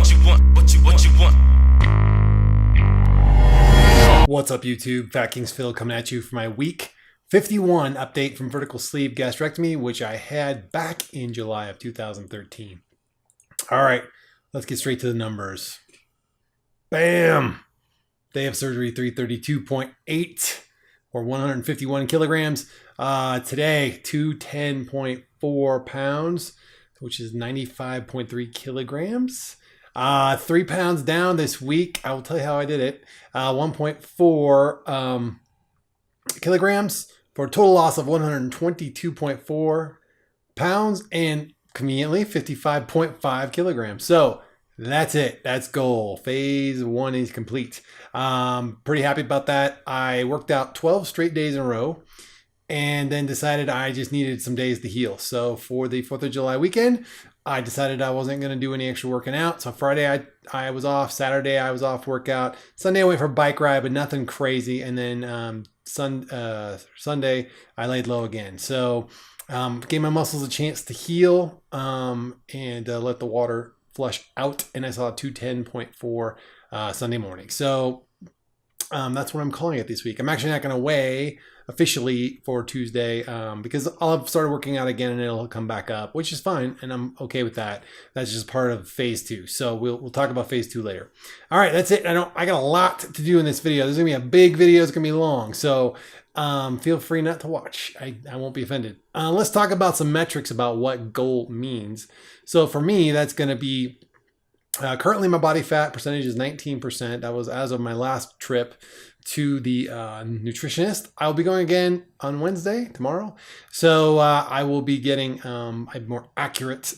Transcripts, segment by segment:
What's up, YouTube? FatKings Phil coming at you for my week 51 update from vertical sleeve gastrectomy, which I had back in July of 2013. All right, let's get straight to the numbers. Bam! Day of surgery 332.8 or 151 kilograms. Today, 210.4 pounds, which is 95.3 kilograms. 3 pounds down this week. I will tell you how I did it. 1.4 kilograms for a total loss of 122.4 pounds and conveniently 55.5 kilograms. So that's it. That's goal. Phase 1 is complete. Pretty happy about that. I worked out 12 straight days in a row and then decided I just needed some days to heal. So for the 4th of July weekend, I decided I wasn't going to do any extra working out. So Friday I was off. Saturday I was off workout. Sunday I went for a bike ride, but nothing crazy. And then Sunday I laid low again. So gave my muscles a chance to heal and let the water flush out. And I saw 210.4 Sunday morning. So that's what I'm calling it this week. I'm actually not going to weigh officially for Tuesday because I'll have started working out again and it'll come back up, which is fine, and I'm okay with that. That's just part of phase 2. So we'll talk about phase 2 later. All right, that's it. I got a lot to do in this video. There's gonna be a big video. It's gonna be long, so feel free not to watch. I won't be offended. Let's talk about some metrics about what goal means. So for me, that's gonna be currently my body fat percentage is 19%. That was as of my last trip to the nutritionist. I'll be going again on Wednesday, tomorrow. So I will be getting a more accurate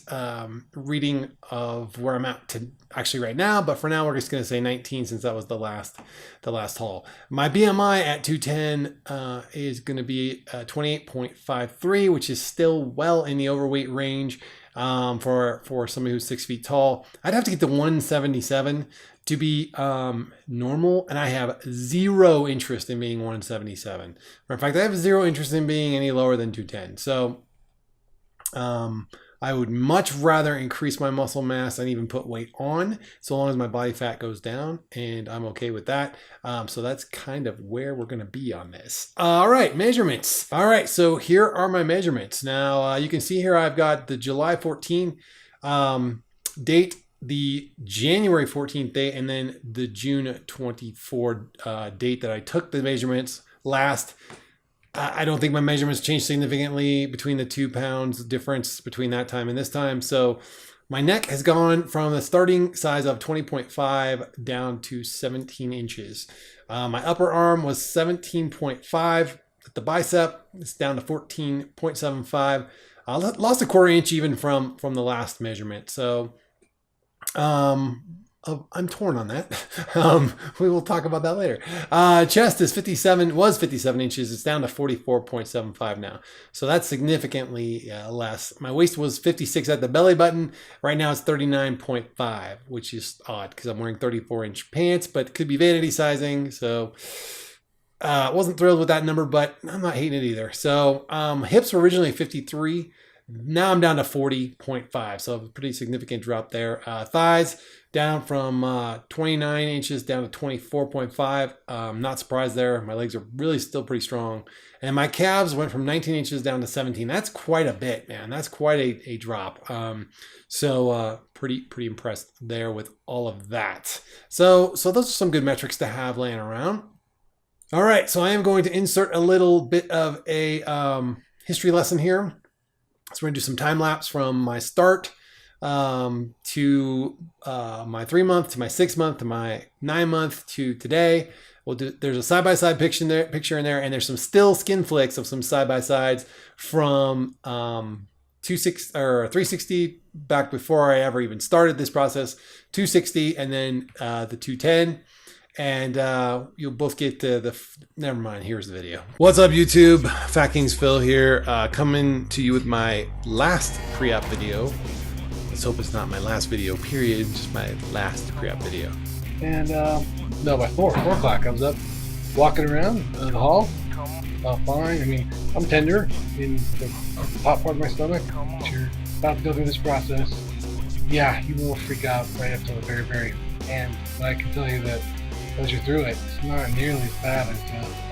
reading of where I'm at to actually right now. But for now, we're just going to say 19 since that was the last haul. My BMI at 210 is going to be 28.53, which is still well in the overweight range. For somebody who's 6 feet tall, I'd have to get to 177 to be normal, and I have zero interest in being 177. In fact, I have zero interest in being any lower than 210. So I would much rather increase my muscle mass and even put weight on, so long as my body fat goes down, and I'm okay with that. So that's kind of where we're going to be on this. All right, measurements. All right, so here are my measurements. Now you can see here I've got the July 14 date, the January 14th date, and then the June 24 date that I took the measurements last. I don't think my measurements changed significantly between the 2 pounds difference between that time and this time. So my neck has gone from the starting size of 20.5 down to 17 inches. My upper arm was 17.5. At the bicep, it's down to 14.75. I lost a quarter inch even from the last measurement. So I'm torn on that. We will talk about that later. Chest is 57 inches. It's down to 44.75 now. So that's significantly less. My waist was 56 at the belly button. Right now it's 39.5, which is odd because I'm wearing 34-inch pants, but it could be vanity sizing. So wasn't thrilled with that number, but I'm not hating it either. So hips were originally 53. Now I'm down to 40.5. So a pretty significant drop there. Thighs down from 29 inches down to 24.5. Not surprised there. My legs are really still pretty strong. And my calves went from 19 inches down to 17. That's quite a bit, man. That's quite a drop. So pretty impressed there with all of that. So those are some good metrics to have laying around. All right, so I am going to insert a little bit of a history lesson here. So we're going to do some time lapse from my start to my 3-month, to my 6-month, to my 9-month, to today. There's a side-by-side picture in there, and there's some still skin flicks of some side-by-sides from 360 back before I ever even started this process, 260, and then the 210. And you'll both get never mind, here's the video. What's up, YouTube? FatKings Phil here, coming to you with my last pre-op video. Let's hope it's not my last video, period, just my last pre-op video. And no, by 4 o'clock I was up walking around the hall, fine. I mean, I'm tender in the top part of my stomach, but you're about to go through this process. yeah, you will freak out right up to the very end. But I can tell you that as you're through it, it's not nearly as bad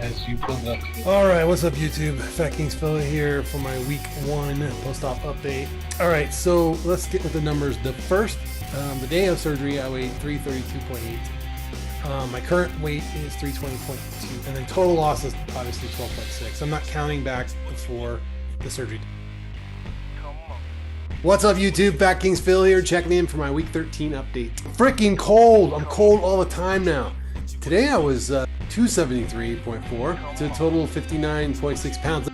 as you build up to. All right, what's up, YouTube? FatKings here for my week 1 post-op update. All right, so let's get with the numbers. The first, the day of surgery, I weighed 332.8. My current weight is 320.2, and then total loss is obviously 12.6. I'm not counting back before the surgery. What's up, YouTube? FatKings here, checking in for my week 13 update. Freaking cold! I'm cold all the time now. Today I was 273.4 to a total of 59.6 pounds.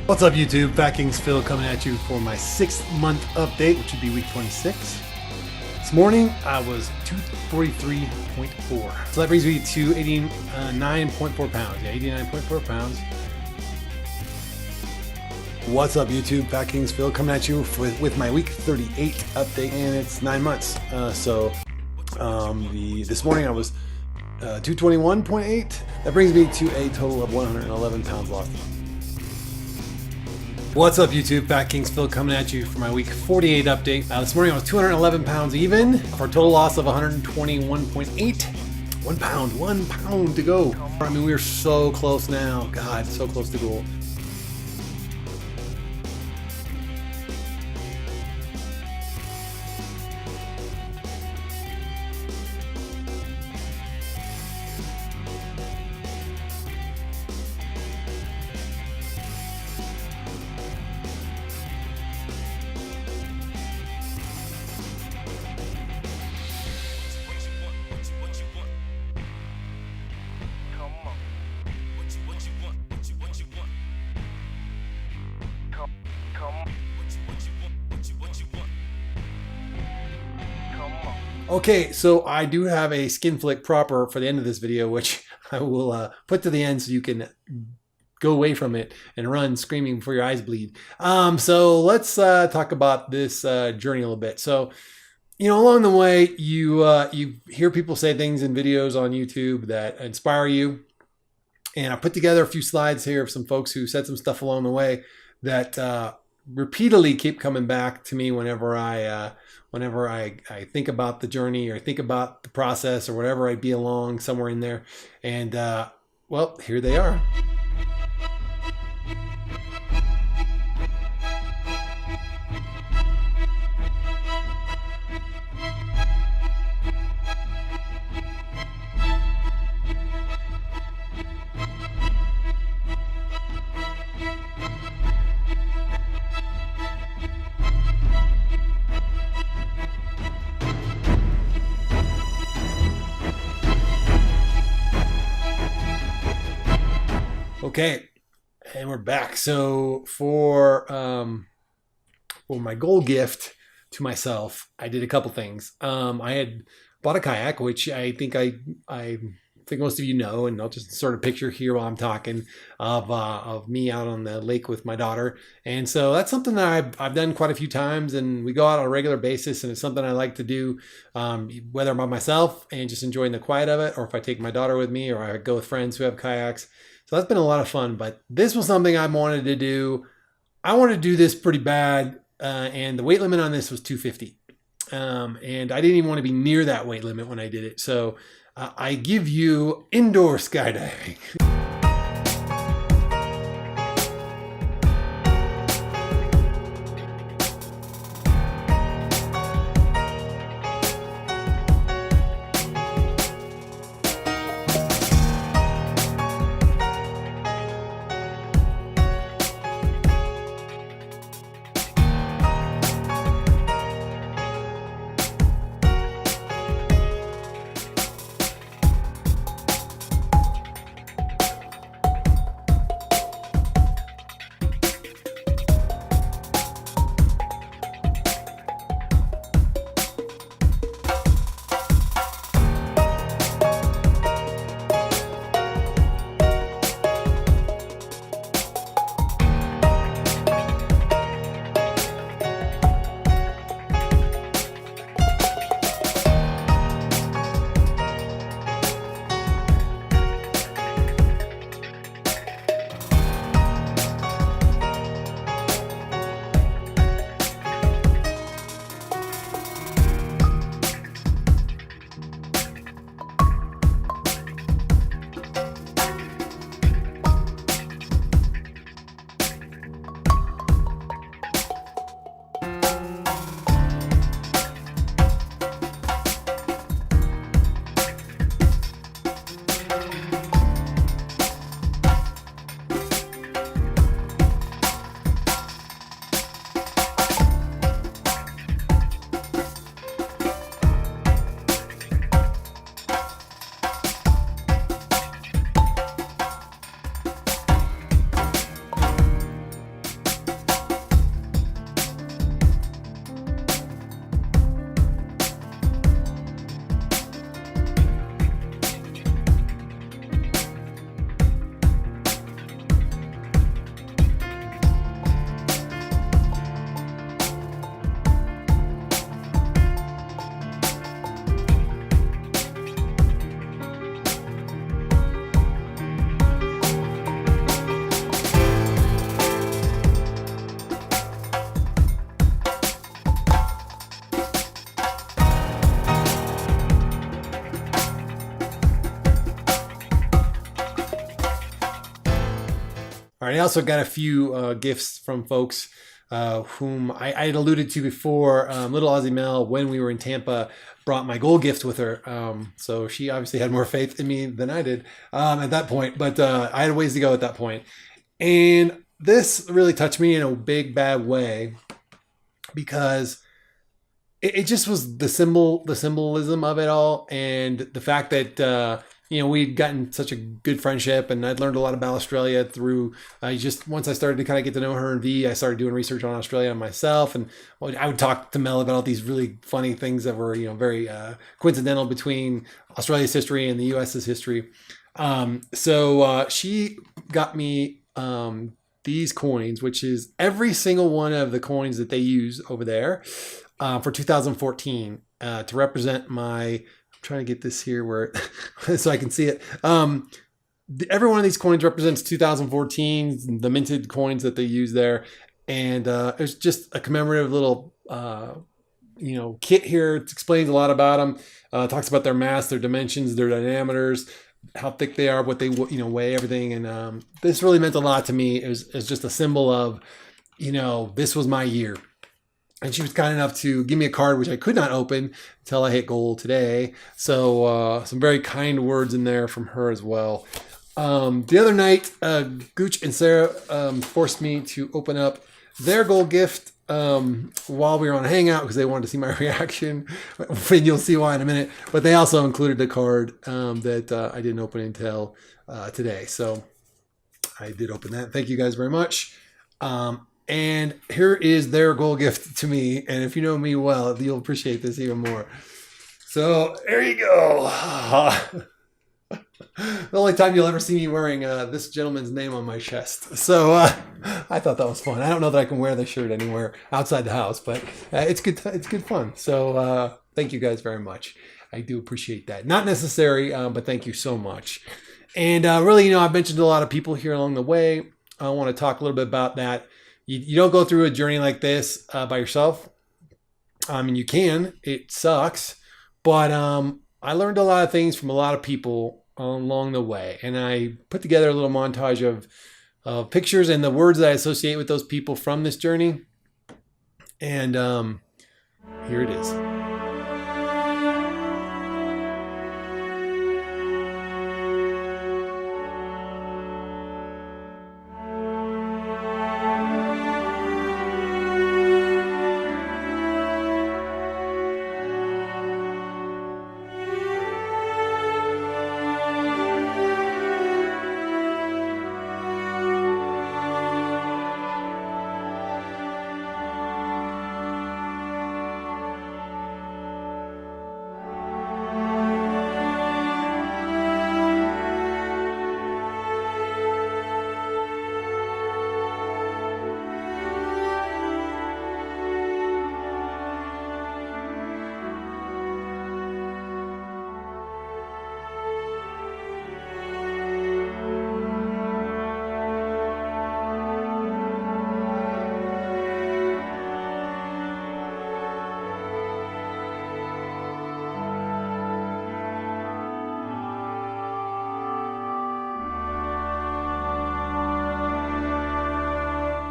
What's up, YouTube? FatKings coming at you for my 6-month update, which would be week 26. This morning I was 243.4. So that brings me to 89.4 pounds. Yeah, 89.4 pounds. What's up, YouTube? FatKings coming at you with my week 38 update, and it's 9 months. This morning I was 221.8. That brings me to a total of 111 pounds lost. What's up, YouTube? FatKings coming at you for my week 48 update. This morning I was 211 pounds even for a total loss of 121.8. 1 pound to go. I mean, we're so close now. God, so close to goal. Okay, so I do have a skin flick proper for the end of this video, which I will put to the end so you can go away from it and run screaming before your eyes bleed. So let's talk about this journey a little bit. So, you know, along the way, you hear people say things in videos on YouTube that inspire you. And I put together a few slides here of some folks who said some stuff along the way that repeatedly keep coming back to me whenever I think about the journey or think about the process or whatever I'd be along somewhere in there. And well, here they are. Okay, and we're back. So for my goal gift to myself, I did a couple things. I had bought a kayak, which I think most of you know, and I'll just sort of picture here while I'm talking of me out on the lake with my daughter. And so that's something that I've done quite a few times, and we go out on a regular basis, and it's something I like to do, whether I'm by myself and just enjoying the quiet of it, or if I take my daughter with me, or I go with friends who have kayaks. So that's been a lot of fun, but this was something I wanted to do. I wanted to do this pretty bad, and the weight limit on this was 250. And I didn't even want to be near that weight limit when I did it. So I give you indoor skydiving. right, I also got a few gifts from folks whom I had alluded to before. Little Aussie Mel, when we were in Tampa, brought my gold gift with her. So she obviously had more faith in me than I did at that point, but I had ways to go at that point. And this really touched me in a big, bad way because it just was the symbolism of it all, and the fact that we'd gotten such a good friendship, and I'd learned a lot about Australia through just once I started to kind of get to know her and V, I started doing research on Australia myself, and I would talk to Mel about all these really funny things that were very coincidental between Australia's history and the U.S.'s history. So she got me these coins, which is every single one of the coins that they use over there for 2014 to represent my, I'm trying to get this here where so I can see it. Every one of these coins represents 2014, the minted coins that they use there. And it's just a commemorative little kit here. It explains a lot about them. Talks about their mass, their dimensions, their diameters, how thick they are, what they weigh, everything. And this really meant a lot to me. It was just a symbol of, this was my year. And she was kind enough to give me a card, which I could not open until I hit gold today. So some very kind words in there from her as well. The other night, Gooch and Sarah forced me to open up their gold gift while we were on a hangout because they wanted to see my reaction. And you'll see why in a minute. But they also included the card that I didn't open until today. So I did open that. Thank you guys very much. And here is their gold gift to me. And if you know me well, you'll appreciate this even more. So there you go. The only time you'll ever see me wearing this gentleman's name on my chest. So I thought that was fun. I don't know that I can wear this shirt anywhere outside the house, but it's good. It's good fun. So thank you guys very much. I do appreciate that. Not necessary, but thank you so much. And really, I've mentioned to a lot of people here along the way. I want to talk a little bit about that. You don't go through a journey like this by yourself. I mean, you can. It sucks. But I learned a lot of things from a lot of people along the way. And I put together a little montage of pictures and the words that I associate with those people from this journey. And here it is.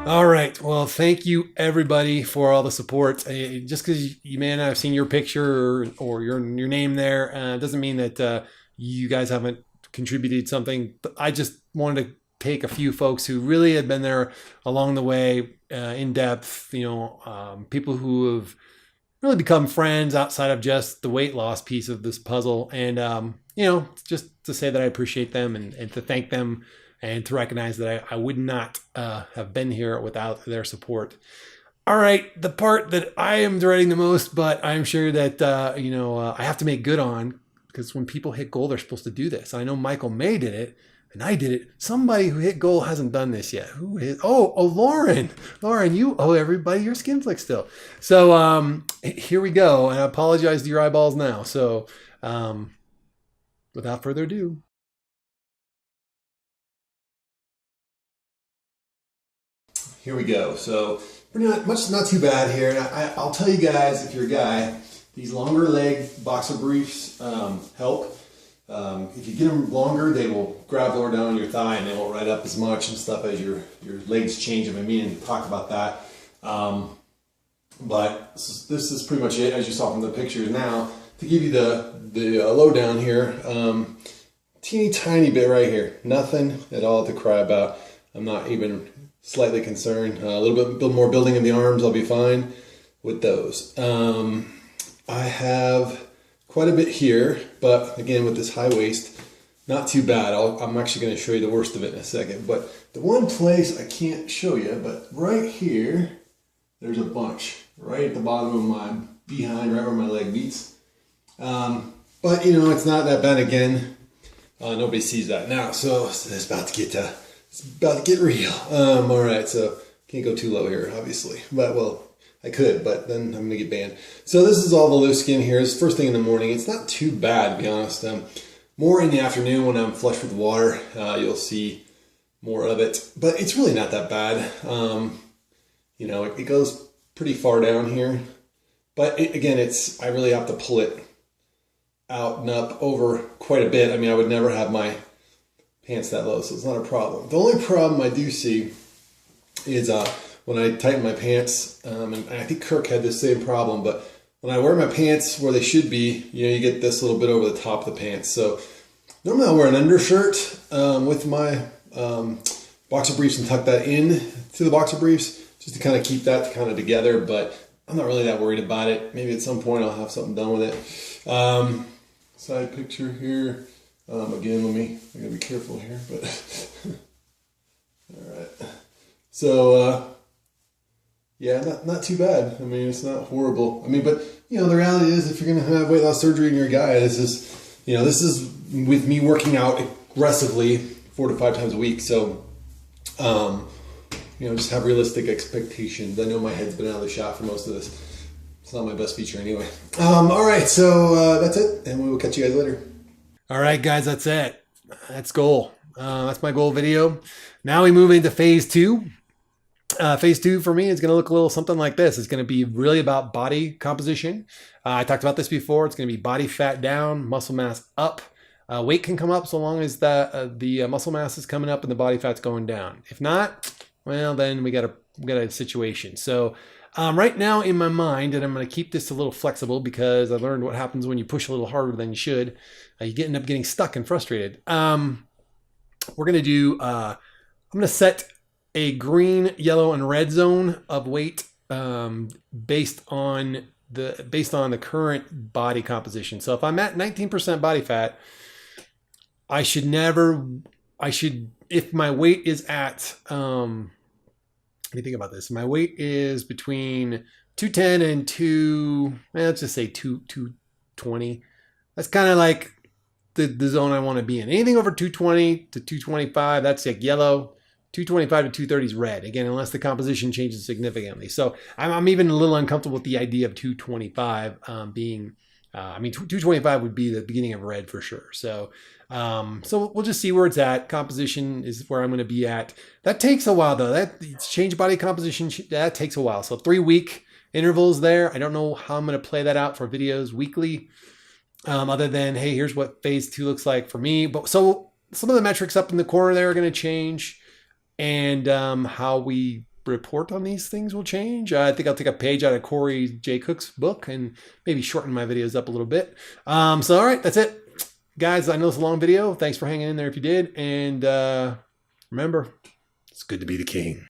All right. Well, thank you everybody for all the support. Just because you may not have seen your picture or your name there doesn't mean that you guys haven't contributed something. I just wanted to take a few folks who really had been there along the way, in depth. People who have really become friends outside of just the weight loss piece of this puzzle, and just to say that I appreciate them and to thank them. And to recognize that I would not have been here without their support. All right, the part that I am dreading the most, but I'm sure that I have to make good on, because when people hit goal, they're supposed to do this. I know Michael May did it, and I did it. Somebody who hit goal hasn't done this yet. Who is? Oh, Lauren. Lauren, you owe everybody your skin flick still. So here we go, and I apologize to your eyeballs now. So without further ado. Here we go. So not too bad here. And I'll tell you guys, if you're a guy, these longer leg boxer briefs help. If you get them longer, they will grab lower down on your thigh and they won't ride up as much and stuff as your legs change. I've been meaning to talk about that. But this is pretty much it, as you saw from the pictures. Now, to give you the lowdown here, teeny tiny bit right here. Nothing at all to cry about. I'm not even slightly concerned. A little bit more building in the arms, I'll be fine with those. I have quite a bit here, but again, with this high waist, not too bad. I'm actually going to show you the worst of it in a second. But the one place I can't show you, but right here, there's a bunch right at the bottom of my behind, right where my leg meets. But you know, it's not that bad again. Nobody sees that now, so it's about to get real. All right, so can't go too low here, obviously. But well, I could, but then I'm gonna get banned. So this is all the loose skin here. It's first thing in the morning. It's not too bad, to be honest. More in the afternoon when I'm flush with water, you'll see more of it. But it's really not that bad. You know, it goes pretty far down here. But again, I really have to pull it out and up over quite a bit. I mean, I would never have my pants that low, so it's not a problem. The only problem I do see is when I tighten my pants, and I think Kirk had the same problem, but when I wear my pants where they should be, you know, you get this little bit over the top of the pants. So normally I'll wear an undershirt with my boxer briefs and tuck that in to the boxer briefs just to kind of keep that kind of together, but I'm not really that worried about it. Maybe at some point I'll have something done with it. Side picture here. Again, I gotta be careful here, but all right. So, yeah, not too bad. I mean, it's not horrible. I mean, but you know, the reality is, if you're gonna have weight loss surgery in your guy, this is with me working out aggressively 4 to 5 times a week. So, you know, just have realistic expectations. I know my head's been out of the shot for most of this. It's not my best feature anyway. All right, so that's it, and we will catch you guys later. All right, guys, that's it. That's goal. That's my goal video. Now we move into phase 2. Phase 2 for me is going to look a little something like this. It's going to be really about body composition. I talked about this before. It's going to be body fat down, muscle mass up. Weight can come up so long as the muscle mass is coming up and the body fat's going down. If not, well, then we got a situation. So right now in my mind, and I'm going to keep this a little flexible because I learned what happens when you push a little harder than you should. You end up getting stuck and frustrated. We're going to do, I'm going to set a green, yellow, and red zone of weight based on the current body composition. So if I'm at 19% body fat, if my weight is at, let me think about this. My weight is between 210 and let's just say 220. That's kind of like the zone I want to be in. Anything over 220 to 225, that's like yellow. 225 to 230 is red. Again, unless the composition changes significantly. So I'm even a little uncomfortable with the idea of 225 being, 225 would be the beginning of red for sure. So we'll just see where it's at. Composition is where I'm going to be at. That takes a while though. That change body composition, that takes a while. So 3-week intervals there. I don't know how I'm going to play that out for videos weekly. Other than, hey, here's what phase 2 looks like for me. But so some of the metrics up in the corner there are going to change, and how we report on these things will change. I think I'll take a page out of Corey J. Cook's book and maybe shorten my videos up a little bit. So all right, that's it, guys. I know it's a long video. Thanks for hanging in there if you did, and remember, it's good to be the king.